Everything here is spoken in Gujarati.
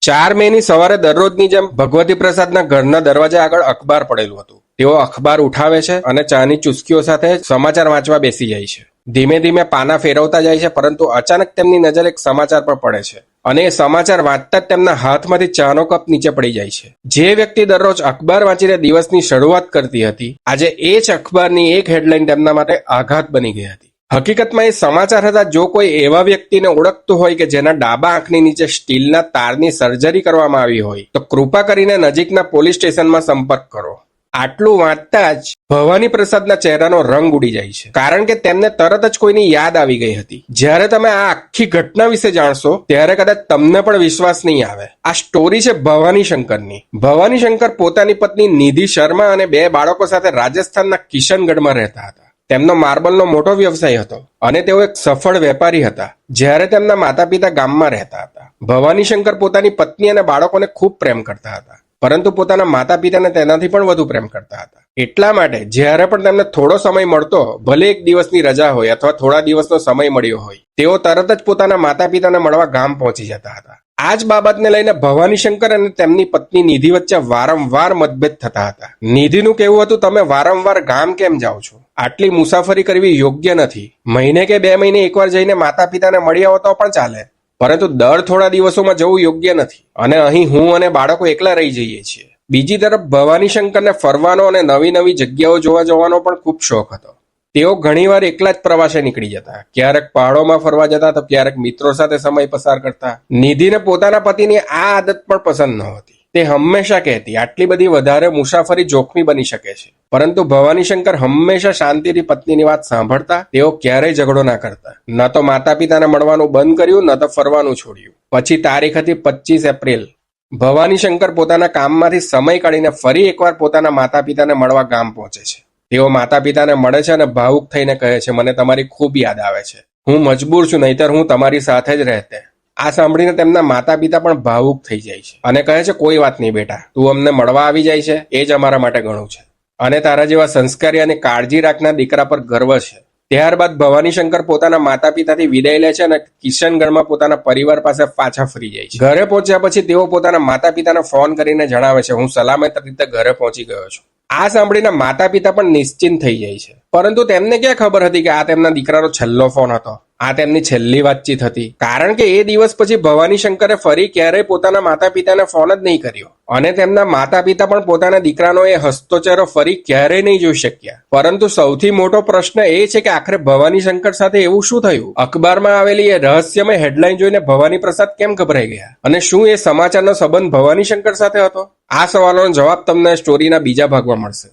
4 મેની સવારે દરરોજની જેમ ભગવતી પ્રસાદના ઘરના દરવાજા આગળ અખબાર પડેલું હતું. તેઓ અખબાર ઉઠાવે છે અને ચાની ચુસ્કીઓ સાથે સમાચાર વાંચવા બેસી જાય છે. ધીમે ધીમે પાના ફેરવતા જાય છે, પરંતુ અચાનક તેમની નજર એક સમાચાર પર પડે છે અને એ સમાચાર વાંચતા જ તેમના હાથમાંથી ચાનો કપ નીચે પડી જાય છે. જે વ્યક્તિ દરરોજ અખબાર વાંચીને દિવસની શરૂઆત કરતી હતી, આજે એ જ અખબારની એક હેડલાઇન તેમના માટે આઘાત બની ગઈ હતી. હકીકતમાં એ સમાચાર હતા, જો કોઈ એવા વ્યક્તિને ઓળખતું હોય કે જેના ડાબા આંખની નીચે સ્ટીલના તારની સર્જરી કરવામાં આવી હોય, તો કૃપા કરીને નજીકના પોલીસ સ્ટેશનમાં સંપર્ક કરો. આટલું વાંચતા જ ભવાની પ્રસાદના ચહેરાનો રંગ ઉડી જાય છે, કારણ કે તેમને તરત જ કોઈની યાદ આવી ગઈ હતી. જ્યારે તમે આ આખી ઘટના વિશે જાણશો ત્યારે કદાચ તમને પણ વિશ્વાસ નહીં આવે. આ સ્ટોરી છે ભવાની શંકરની. ભવાની શંકર પોતાની પત્ની નિધિ શર્મા અને 2 બાળકો સાથે રાજસ્થાનના કિશનગઢમાં રહેતા હતા. તેમનો માર્બલનો મોટો વ્યવસાય હતો અને તેઓ એક સફળ વેપારી હતા. જ્યારે તેમના માતા પિતા ગામમાં રહેતા હતા. ભવાની શંકર પોતાની પત્ની અને બાળકોને ખૂબ પ્રેમ કરતા હતા, પરંતુ પોતાના માતા પિતાને તેનાથી પણ વધુ પ્રેમ કરતા હતા. એટલા માટે જ્યારે પણ તેમને થોડો સમય મળતો, ભલે એક દિવસની રજા હોય અથવા થોડા દિવસનો સમય મળ્યો હોય, તેઓ તરત જ પોતાના માતા પિતાને મળવા ગામ પહોંચી જતા હતા. આ જ બાબતને લઈને ભવાની શંકર અને તેમની પત્ની નિધિ વચ્ચે વારંવાર મતભેદ થતા હતા. નિધિનું કહેવું હતું, તમે વારંવાર ગામ કેમ જાઓ છો? આટલી મુસાફરી કરવી યોગ્ય નથી. મહિને કે 2 મહિને એકવાર જઈને માતા પિતાને મળી આવો તો પણ ચાલે, પરંતુ દર થોડા દિવસોમાં જવું યોગ્ય નથી. અને અહીં હું અને બાળકો એકલા રહી જઈએ છીએ. બીજી તરફ ભવાની શંકરને ફરવાનો અને નવી નવી જગ્યાઓ જોવા જવાનો પણ ખૂબ શોખ હતો. તેઓ ઘણીવાર એકલા જ પ્રવાસે નીકળી જતા. ક્યારેક પહાડોમાં ફરવા જતા તો ક્યારેક મિત્રો સાથે સમય પસાર કરતા. નિધિને પોતાના પતિની આ આદત પણ પસંદ નહોતી. તે હંમેશા કહેતી, આટલી બધી વધારે મુસાફરી જોખમી બની શકે છે. પરંતુ ભવાની શંકર હંમેશા શાંતિથી પત્નીની વાત સાંભળતા. તેઓ ક્યારેય ઝઘડો ના કરતા. ન તો માતા પિતાને મળવાનું બંધ કર્યું, ન તો ફરવાનું છોડ્યું. પછી તારીખ હતી 25 એપ્રિલ. ભવાની શંકર પોતાના કામમાંથી સમય કાઢીને ફરી એકવાર પોતાના માતા પિતાને મળવા ગામ પહોંચે છે. તેઓ માતા પિતાને મળે છે અને ભાવુક થઈને કહે છે, મને તમારી ખૂબ યાદ આવે છે. હું મજબૂર છું, નહીતર હું તમારી સાથે જ રહેતે. આ સાંભળીને તેમના માતા પિતા પણ ભાવુક થઈ જાય છે અને કહે છે, કોઈ વાત નહીં બેટા, તું અમને મળવા આવી જાય છે એ જ અમારા માટે ઘણું છે અને તારા જેવા સંસ્કારી અને કાળજી રાખનાર દીકરા પર ગર્વ છે. ત્યારબાદ ભવાની શંકર પોતાના માતા પિતાથી વિદાય લે છે અને કિશનગઢમાં પોતાના પરિવાર પાસે પાછા ફરી જાય છે. ઘરે પહોંચ્યા પછી તેઓ પોતાના માતા પિતાને ફોન કરીને જણાવે છે, હું સલામત રીતે ઘરે પહોંચી ગયો છું. આ સાંભળીને માતા પિતા પણ નિશ્ચિંત થઈ જાય છે, પરંતુ તેમને ક્યાં ખબર હતી કે આ તેમના દીકરાનો છેલ્લો ફોન હતો. આ તેમની છેલ્લી વાતચીત હતી, કારણ કે એ દિવસ પછી ભવાની શંકરે ફરી ક્યારેય પોતાના માતા પિતાને ફોન જ નહીં કર્યો અને તેમના માતા પિતા પણ પોતાના દીકરાનો એ હસતો ચહેરો ફરી ક્યારેય નહીં જોઈ શક્યા. પરંતુ સૌથી મોટો પ્રશ્ન એ છે કે આખરે ભવાની શંકર સાથે એવું શું થયું? અખબારમાં આવેલી એ રહસ્યમય હેડલાઇન જોઈને ભવાની પ્રસાદ કેમ ગભરાઈ ગયા? અને શું એ સમાચારનો સંબંધ ભવાની શંકર સાથે હતો? આ સવાલોનો જવાબ તમને સ્ટોરીના બીજા ભાગમાં મળશે.